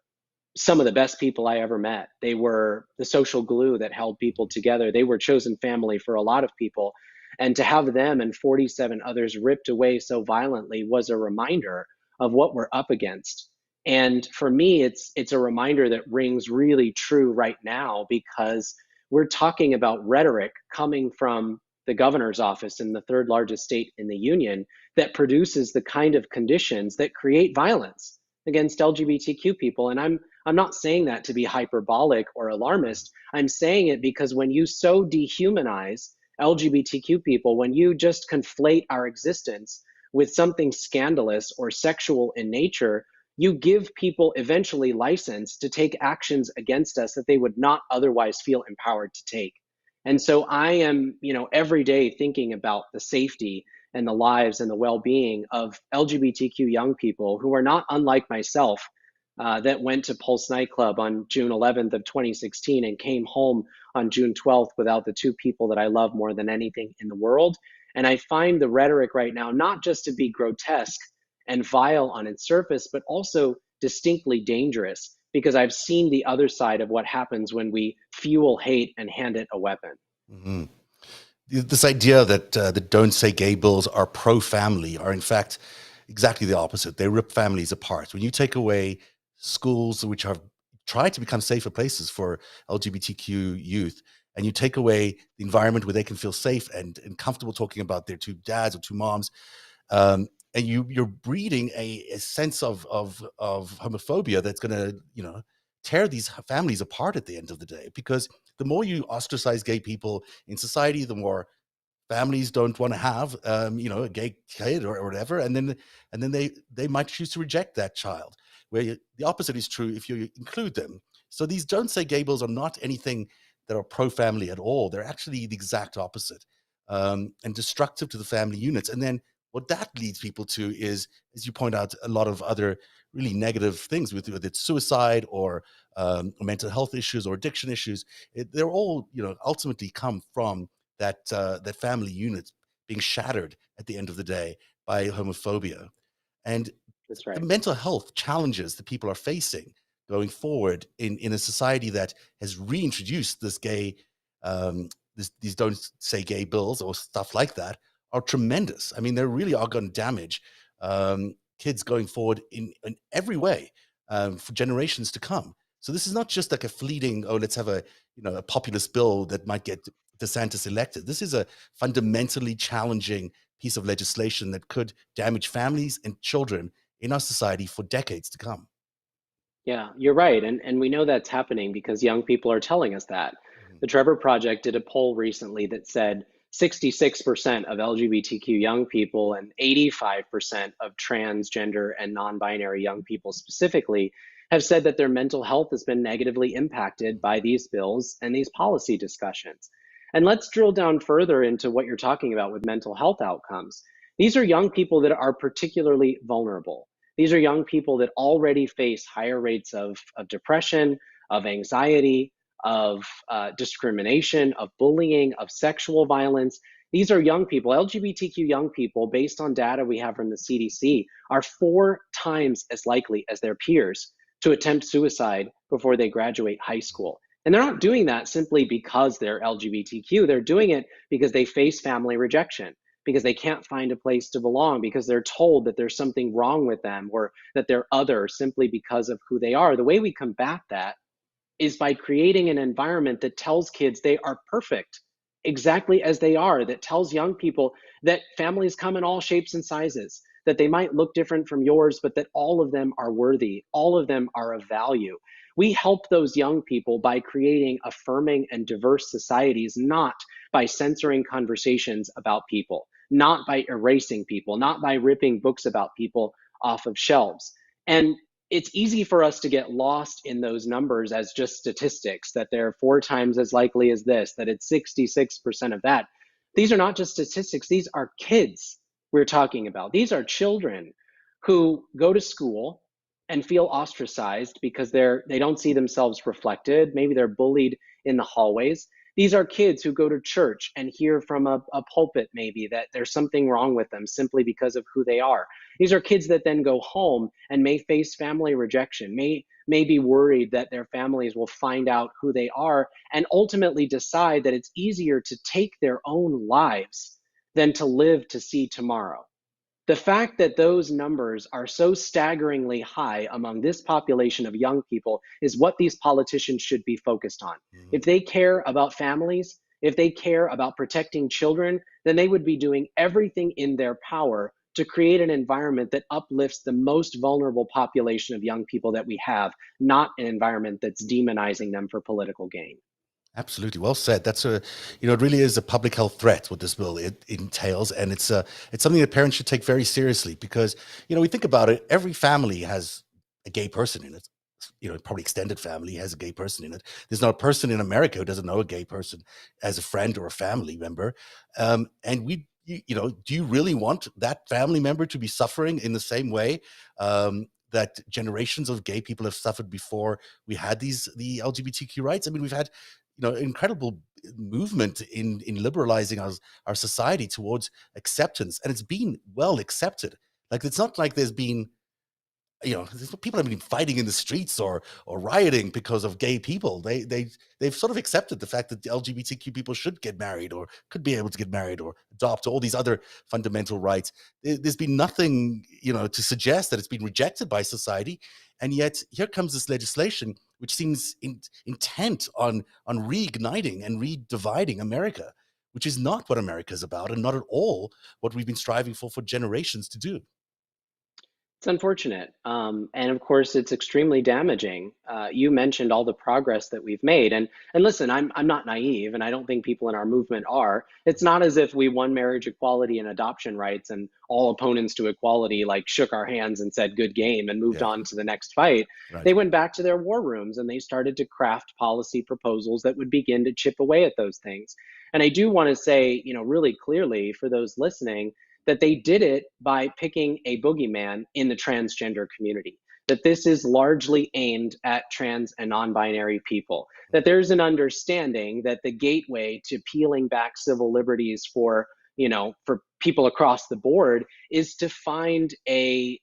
some of the best people I ever met. They were the social glue that held people together. They were chosen family for a lot of people. And to have them and 47 others ripped away so violently was a reminder of what we're up against. And for me, it's a reminder that rings really true right now because we're talking about rhetoric coming from the governor's office in the third largest state in the union that produces the kind of conditions that create violence against LGBTQ people. And I'm not saying that to be hyperbolic or alarmist. I'm saying it because when you so dehumanize LGBTQ people, when you just conflate our existence with something scandalous or sexual in nature, you give people eventually license to take actions against us that they would not otherwise feel empowered to take. And so I am, every day thinking about the safety and the lives and the well-being of LGBTQ young people who are not unlike myself, that went to Pulse Nightclub on June 11th of 2016 and came home on June 12th without the two people that I love more than anything in the world. And I find the rhetoric right now not just to be grotesque and vile on its surface, but also distinctly dangerous because I've seen the other side of what happens when we fuel hate and hand it a weapon. Mhm. This idea that the Don't Say Gay bills are pro-family are in fact exactly the opposite. They rip families apart. When you take away schools which have tried to become safer places for LGBTQ youth, and you take away the environment where they can feel safe and comfortable talking about their two dads or two moms, and you're breeding a sense of homophobia that's going to tear these families apart at the end of the day. Because the more you ostracize gay people in society, the more families don't want to have a gay kid or whatever, and then they might choose to reject that child. The opposite is true if you include them. So these Don't Say Gay bills are not anything that are pro-family at all. They're actually the exact opposite, and destructive to the family units. And then what that leads people to is, as you point out, a lot of other really negative things with it's suicide or mental health issues or addiction issues. They're all ultimately come from that family unit being shattered at the end of the day by homophobia. And That's the right. mental health challenges that people are facing going forward in a society that has reintroduced this gay these Don't Say Gay bills or stuff like that are tremendous. I mean, they really are going to damage kids going forward in every way, for generations to come. So this is not just like a fleeting, oh, let's have a populist bill that might get DeSantis elected. This is a fundamentally challenging piece of legislation that could damage families and children in our society for decades to come. Yeah, you're right. And we know that's happening because young people are telling us that. Mhm. The Trevor Project did a poll recently that said 66% of LGBTQ young people and 85% of transgender and non binary young people specifically have said that their mental health has been negatively impacted by these bills and these policy discussions. And let's drill down further into what you're talking about with mental health outcomes. These are young people that are particularly vulnerable. These are young people that already face higher rates of depression, of anxiety, of discrimination, of bullying, of sexual violence. These are young people, LGBTQ young people, based on data we have from the CDC, are 4 times as likely as their peers to attempt suicide before they graduate high school. And they're not doing that simply because they're LGBTQ. They're doing it because they face family rejection, because they can't find a place to belong, because they're told that there's something wrong with them or that they're other simply because of who they are. The way we combat that is by creating an environment that tells kids they are perfect exactly as they are, that tells young people that families come in all shapes and sizes, that they might look different from yours, but that all of them are worthy, all of them are of value. We help those young people by creating affirming and diverse societies, not by censoring conversations about people, not by erasing people, not by ripping books about people off of shelves. And it's easy for us to get lost in those numbers as just statistics, that they're 4 times as likely as this, that it's 66% of that. These are not just statistics, these are kids we're talking about. These are children who go to school and feel ostracized because they don't see themselves reflected. Maybe they're bullied in the hallways. These are kids who go to church and hear from a pulpit maybe that there's something wrong with them simply because of who they are. These are kids that then go home and may face family rejection, may be worried that their families will find out who they are, and ultimately decide that it's easier to take their own lives than to live to see tomorrow. The fact that those numbers are so staggeringly high among this population of young people is what these politicians should be focused on. Mhm. If they care about families, if they care about protecting children, then they would be doing everything in their power to create an environment that uplifts the most vulnerable population of young people that we have, not an environment that's demonizing them for political gain. Absolutely, well said. It really is a public health threat what this bill it entails, and it's something that parents should take very seriously because we think about it. Every family has a gay person in it. Probably extended family has a gay person in it. There's not a person in America who doesn't know a gay person as a friend or a family member. Do you really want that family member to be suffering in the same way that generations of gay people have suffered before we had the LGBTQ rights? I mean, we've had incredible movement in liberalizing our society towards acceptance, and it's been well accepted. Like, it's not like there's been people have been fighting in the streets or rioting because of gay people. They've sort of accepted the fact that the LGBTQ people should get married or could be able to get married or adopt all these other fundamental rights. There's been nothing to suggest that it's been rejected by society, and yet here comes this legislation which seems intent on reigniting and redividing America, which is not what America is about and not at all what we've been striving for generations to do. It's unfortunate. And of course, it's extremely damaging. You mentioned all the progress that we've made. And listen, I'm not naive, and I don't think people in our movement are. It's not as if we won marriage equality and adoption rights and all opponents to equality like shook our hands and said, good game, and moved Yeah, on to the next fight. right. They went back to their war rooms and they started to craft policy proposals that would begin to chip away at those things. And I do want to say, really clearly for those listening, that they did it by picking a boogeyman in the transgender community, that this is largely aimed at trans and non-binary people, that there's an understanding that the gateway to peeling back civil liberties for people across the board is to find a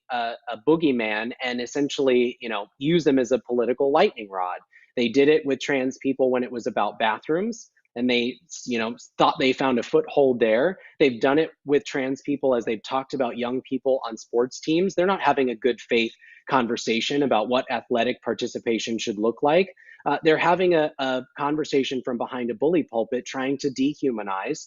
boogeyman and essentially use them as a political lightning rod. They did it with trans people when it was about bathrooms, and they thought they found a foothold there. They've done it with trans people as they've talked about young people on sports teams. They're not having a good faith conversation about what athletic participation should look like. They're having a conversation from behind a bully pulpit, trying to dehumanize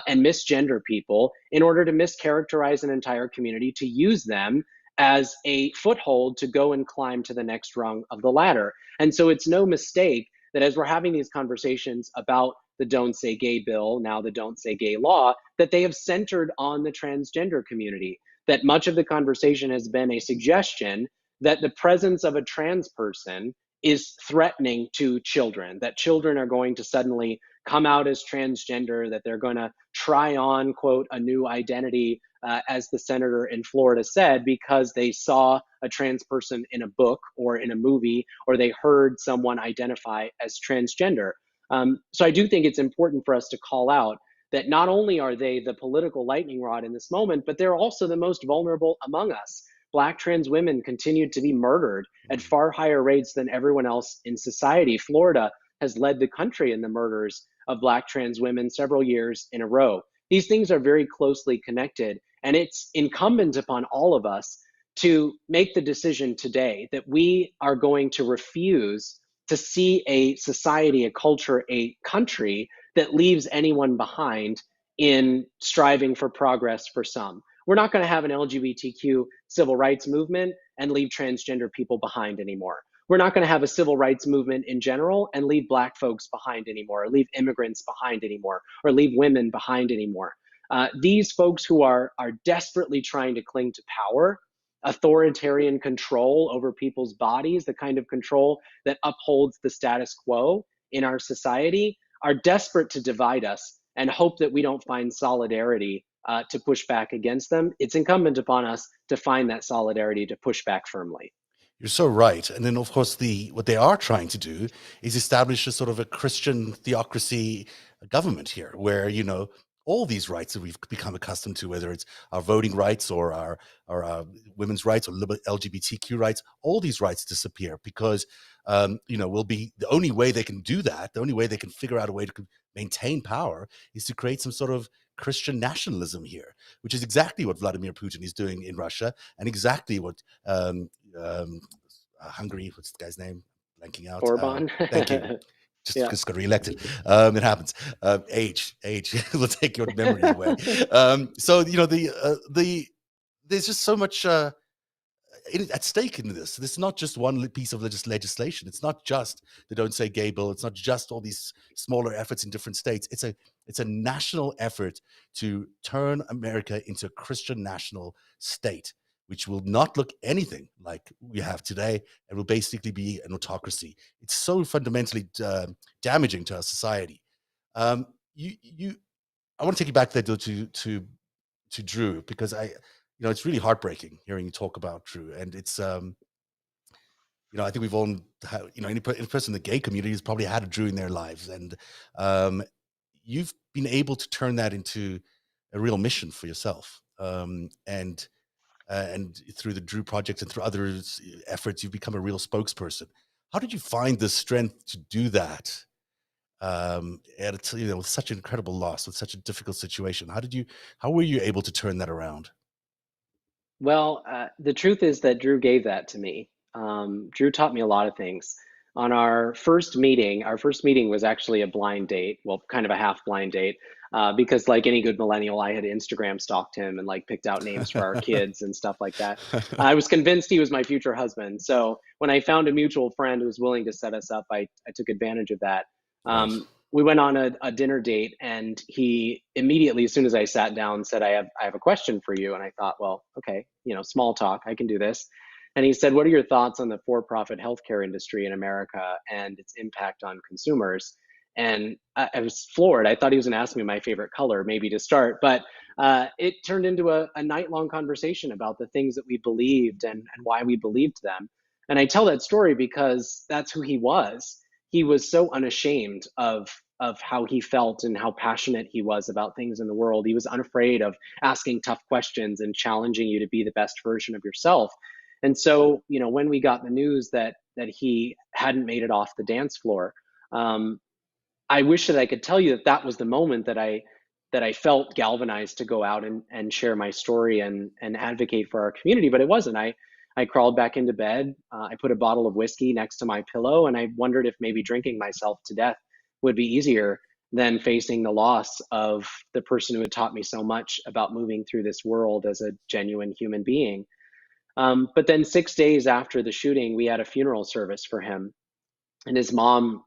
and misgender people in order to mischaracterize an entire community, to use them as a foothold to go and climb to the next rung of the ladder. And so it's no mistake that as we're having these conversations about the Don't Say Gay bill, now the Don't Say Gay law, that they have centered on the transgender community, that much of the conversation has been a suggestion that the presence of a trans person is threatening to children, that children are going to suddenly come out as transgender, that they're going to try on, quote, a new identity, as the senator in Florida said, because they saw a trans person in a book or in a movie, or they heard someone identify as transgender. So I do think it's important for us to call out that not only are they the political lightning rod in this moment, but they're also the most vulnerable among us. Black trans women continue to be murdered at Mhm. far higher rates than everyone else in society. Florida has led the country in the murders of Black trans women several years in a row. These things are very closely connected, and it's incumbent upon all of us to make the decision today that we are going to refuse to see a society, a culture, a country that leaves anyone behind in striving for progress for some. We're not going to have an LGBTQ civil rights movement and leave transgender people behind anymore. we're not going to have a civil rights movement in general and leave Black folks behind anymore, or leave immigrants behind anymore, or leave women behind anymore. These folks who are desperately trying to cling to power, authoritarian control over people's bodies, the kind of control that upholds the status quo in our society, are desperate to divide us and hope that we don't find solidarity to push back against them. It's incumbent upon us to find that solidarity to push back firmly. You're so right. And then, of course, what they are trying to do is establish a sort of a Christian theocracy government here, where, all these rights that we've become accustomed to, whether it's our voting rights or our women's rights or LGBTQ rights, all these rights disappear because, will be the only way they can do that. The only way they can figure out a way to maintain power is to create some sort of Christian nationalism here, which is exactly what Vladimir Putin is doing in Russia, and exactly what Hungary, what's the guy's name? Blanking out. Orban. Thank you. Yeah. Just got reelected. It happens. Age will take your memory away. So there's just so much at stake in this. This is not just one piece of legislation. It's not just the Don't Say Gay bill. It's not just all these smaller efforts in different states. It's a national effort to turn America into a Christian national state, which will not look anything like we have today, and will basically be an autocracy. It's so fundamentally damaging to our society. I want to take you back there to Drew, because it's really heartbreaking hearing you talk about Drew, and it's I think we've all any person in the gay community has probably had a Drew in their lives, and you've been able to turn that into a real mission for yourself, and through the Drew Project and through other efforts, you've become a real spokesperson. How did you find the strength to do that? With such an incredible loss, with such a difficult situation, how were you able to turn that around? Well, the truth is that Drew gave that to me. Drew taught me a lot of things. On our first meeting was actually a blind date, well, kind of a half blind date, because like any good millennial, I had Instagram stalked him and like picked out names for our kids and stuff like that. I was convinced he was my future husband. So when I found a mutual friend who was willing to set us up, I took advantage of that. Right. We went on a dinner date, and he immediately, as soon as I sat down, said, I have a question for you. And I thought, well, okay, small talk, I can do this. And he said, what are your thoughts on the for-profit healthcare industry in America and its impact on consumers? And I was floored. I thought he was going to ask me my favorite color, maybe to start, but it turned into a night-long conversation about the things that we believed and why we believed them. And I tell that story because that's who he was. He was so unashamed of how he felt and how passionate he was about things in the world. He was unafraid of asking tough questions and challenging you to be the best version of yourself. And so, when we got the news that he hadn't made it off the dance floor, I wish that I could tell you that was the moment that I felt galvanized to go out and share my story and advocate for our community, but it wasn't. I crawled back into bed. I put a bottle of whiskey next to my pillow, and I wondered if maybe drinking myself to death would be easier than facing the loss of the person who had taught me so much about moving through this world as a genuine human being. But then 6 days after the shooting, we had a funeral service for him. And his mom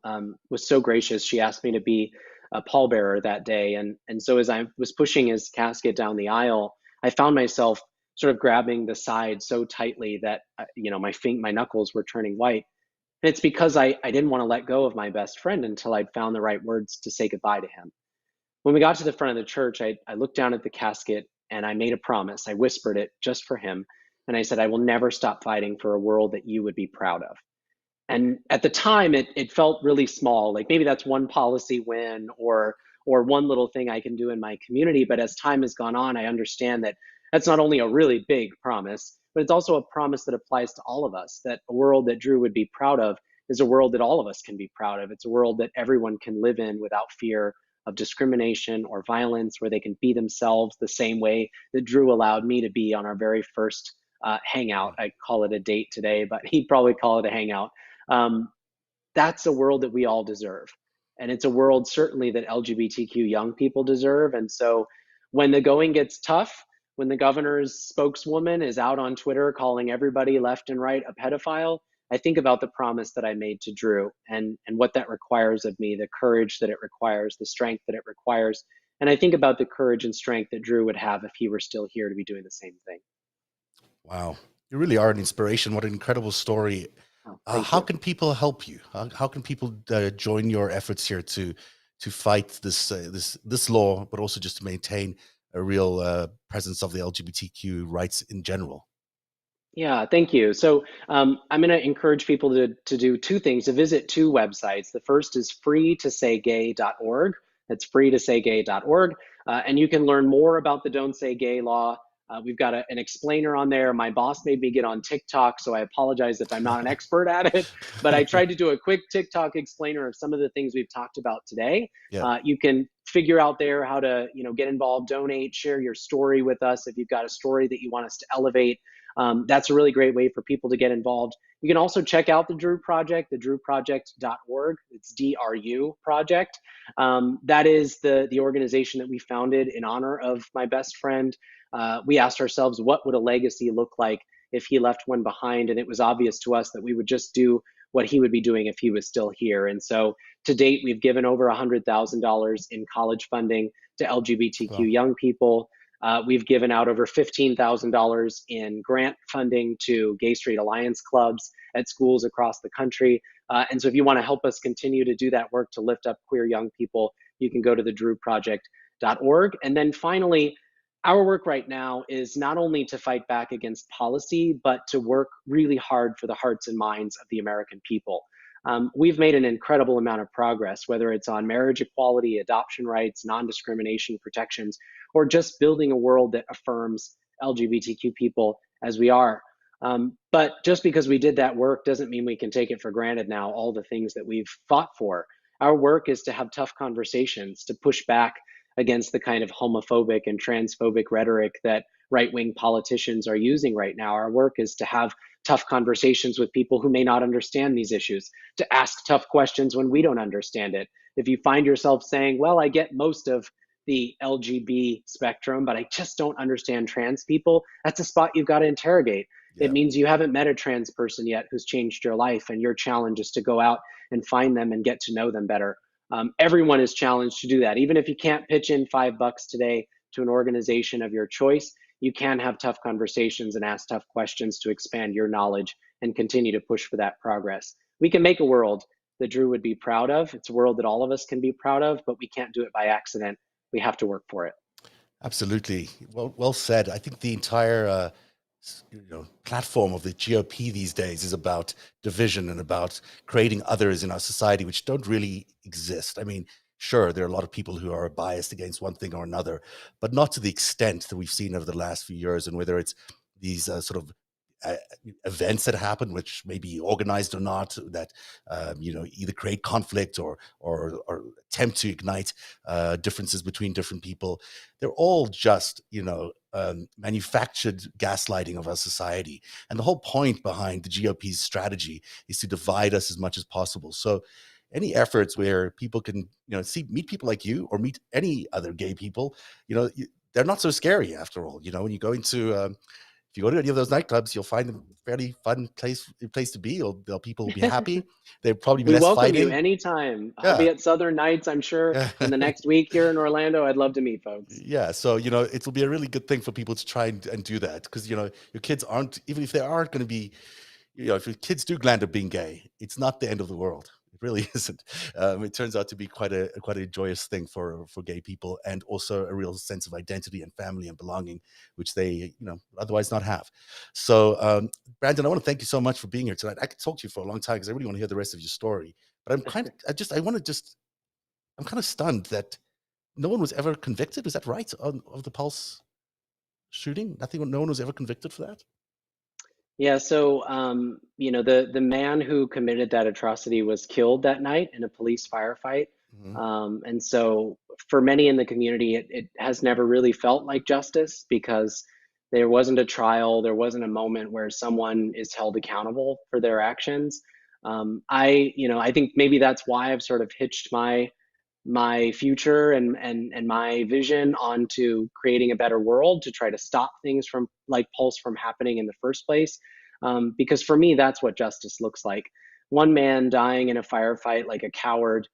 was so gracious. She asked me to be a pallbearer that day. And so as I was pushing his casket down the aisle, I found myself sort of grabbing the side so tightly that, my knuckles were turning white. And it's because I didn't want to let go of my best friend until I'd found the right words to say goodbye to him. When we got to the front of the church, I looked down at the casket and I made a promise. I whispered it just for him. And I said, I will never stop fighting for a world that you would be proud of. And at the time, it felt really small. Like maybe that's one policy win or one little thing I can do in my community. But as time has gone on, I understand that that's not only a really big promise, but it's also a promise that applies to all of us, that a world that Drew would be proud of is a world that all of us can be proud of. It's a world that everyone can live in without fear of discrimination or violence, where they can be themselves the same way that Drew allowed me to be on our very first hangout. I call it a date today, but he'd probably call it a hangout. That's a world that we all deserve. And it's a world certainly that LGBTQ young people deserve. And so when the going gets tough, when the governor's spokeswoman is out on Twitter calling everybody left and right a pedophile, I think about the promise that I made to Drew and what that requires of me, the courage that it requires, the strength that it requires. And I think about the courage and strength that Drew would have if he were still here to be doing the same thing. Wow. You really are an inspiration. What an incredible story. Oh, thank How you. can people help you? How can people join your efforts here to fight this law, but also just to maintain a real presence of the LGBTQ rights in general? Yeah, thank you. So I'm going to encourage people to do two things, to visit two websites. The first is freetosaygay.org. That's freetosaygay.org. And you can learn more about the Don't Say Gay law. We've got an explainer on there. My boss made me get on TikTok, so I apologize if I'm not an expert at it, but I tried to do a quick TikTok explainer of some of the things we've talked about today. Yeah. You can figure out there how to, get involved, donate, share your story with us if you've got a story that you want us to elevate. That's a really great way for people to get involved. You can also check out the Drew Project, thedrewproject.org. It's DRU Project. That is the organization that we founded in honor of my best friend. We asked ourselves, what would a legacy look like if he left one behind? And it was obvious to us that we would just do what he would be doing if he was still here. And so to date, we've given over $100,000 in college funding to LGBTQ Well, young people. We've given out over $15,000 in grant funding to Gay Straight Alliance clubs at schools across the country. And so if you want to help us continue to do that work to lift up queer young people, you can go to thedrewproject.org. And then finally, our work right now is not only to fight back against policy, but to work really hard for the hearts and minds of the American people. We've made an incredible amount of progress, whether it's on marriage equality, adoption rights, non-discrimination protections, or just building a world that affirms LGBTQ people as we are. But just because we did that work doesn't mean we can take it for granted now, all the things that we've fought for. Our work is to have tough conversations, to push back against the kind of homophobic and transphobic rhetoric that right-wing politicians are using right now. Our work is to have tough conversations with people who may not understand these issues, to ask tough questions when we don't understand it. If you find yourself saying, well, I get most of the LGB spectrum, but I just don't understand trans people, that's a spot you've got to interrogate. It yeah. means you haven't met a trans person yet who's changed your life, and your challenge is to go out and find them and get to know them better. Everyone is challenged to do that. Even if you can't pitch in $5 today to an organization of your choice, you can have tough conversations and ask tough questions to expand your knowledge and continue to push for that progress. We can make a world that Drew would be proud of. It's a world that all of us can be proud of, but we can't do it by accident. We have to work for it. Absolutely. Well said. I think the entire platform of the GOP these days is about division and about creating others in our society which don't really exist. I mean, sure, there are a lot of people who are biased against one thing or another, but not to the extent that we've seen over the last few years. And whether it's these sort of uh, events that happen, which may be organized or not, that either create conflict or attempt to ignite differences between different people. They're all just manufactured gaslighting of our society. And the whole point behind the GOP's strategy is to divide us as much as possible. So any efforts where people can meet people like you or meet any other gay people, they're not so scary after all. When you go into if you go to any of those nightclubs, you'll find them fairly fun place to be. Or people will be happy. There'll probably be We less welcome you fighting. anytime. I'll Yeah. be at Southern Nights, I'm sure, Yeah. in the next week here in Orlando. I'd love to meet folks. Yeah. So, it'll be a really good thing for people to try and do that. Because, your kids aren't, even if they aren't going to be, if your kids do land up being gay, it's not the end of the world. It really isn't. It turns out to be quite a joyous thing for gay people, and also a real sense of identity and family and belonging, which they otherwise not have. So, Brandon, I want to thank you so much for being here tonight. I could talk to you for a long time because I really want to hear the rest of your story. But I'm kind of stunned that no one was ever convicted. Is that right? Of the Pulse shooting? No one was ever convicted for that? Yeah, so the man who committed that atrocity was killed that night in a police firefight. Hmm. And so for many in the community, it has never really felt like justice because there wasn't a trial, there wasn't a moment where someone is held accountable for their actions. I think maybe that's why I've sort of hitched my future and my vision onto creating a better world to try to stop things from like Pulse from happening in the first place. Because for me, that's what justice looks like. One man dying in a firefight like a coward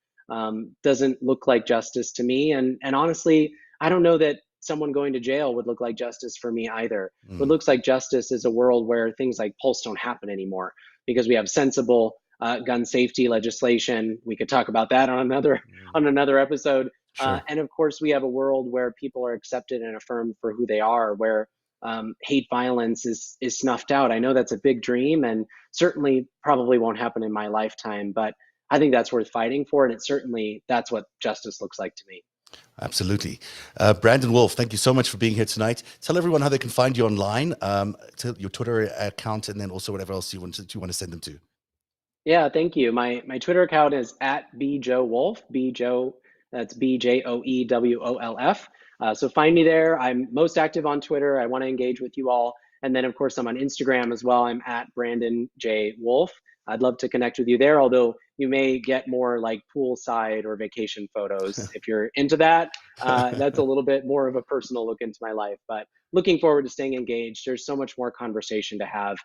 doesn't look like justice to me. And honestly, I don't know that someone going to jail would look like justice for me either. What Mm, looks like justice is a world where things like Pulse don't happen anymore because we have sensible gun safety legislation. We could talk about that mm, on another episode. sure. And of course, we have a world where people are accepted and affirmed for who they are, where hate violence is snuffed out. I know that's a big dream, and certainly probably won't happen in my lifetime, but I think that's worth fighting for, and that's what justice looks like to me. Absolutely. Brandon Wolf, thank you so much for being here tonight. Tell everyone how they can find you online, tell your Twitter account, and then also whatever else you want to send them to. Yeah, thank you. My Twitter account is at bjoewolf, bjoe, that's BJOEWOLF. So find me there. I'm most active on Twitter. I want to engage with you all. And then, of course, I'm on Instagram as well. I'm at Brandon J. Wolf. I'd love to connect with you there, although you may get more like poolside or vacation photos. If you're into that, that's a little bit more of a personal look into my life. But looking forward to staying engaged. There's so much more conversation to have.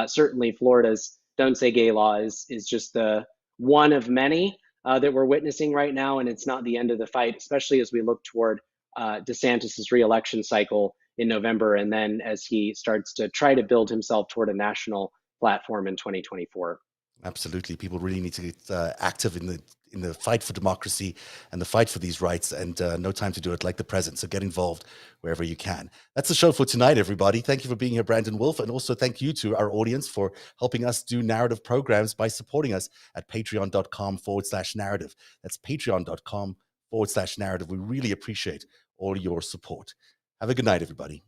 Certainly, Florida's Don't Say Gay law is just the one of many that we're witnessing right now, and it's not the end of the fight, especially as we look toward DeSantis's reelection cycle in November, and then as he starts to try to build himself toward a national platform in 2024. Absolutely. People really need to get active in the fight for democracy and the fight for these rights, and no time to do it like the present. So get involved wherever you can. That's the show for tonight, everybody. Thank you for being here, Brandon Wolf. And also thank you to our audience for helping us do narrative programs by supporting us at patreon.com/narrative. That's patreon.com/narrative. We really appreciate all your support. Have a good night, everybody.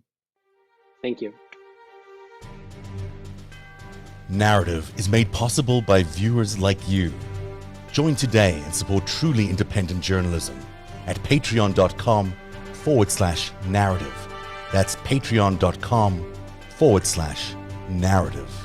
Thank you. Narrative is made possible by viewers like you. Join today and support truly independent journalism at patreon.com/narrative. That's patreon.com/narrative.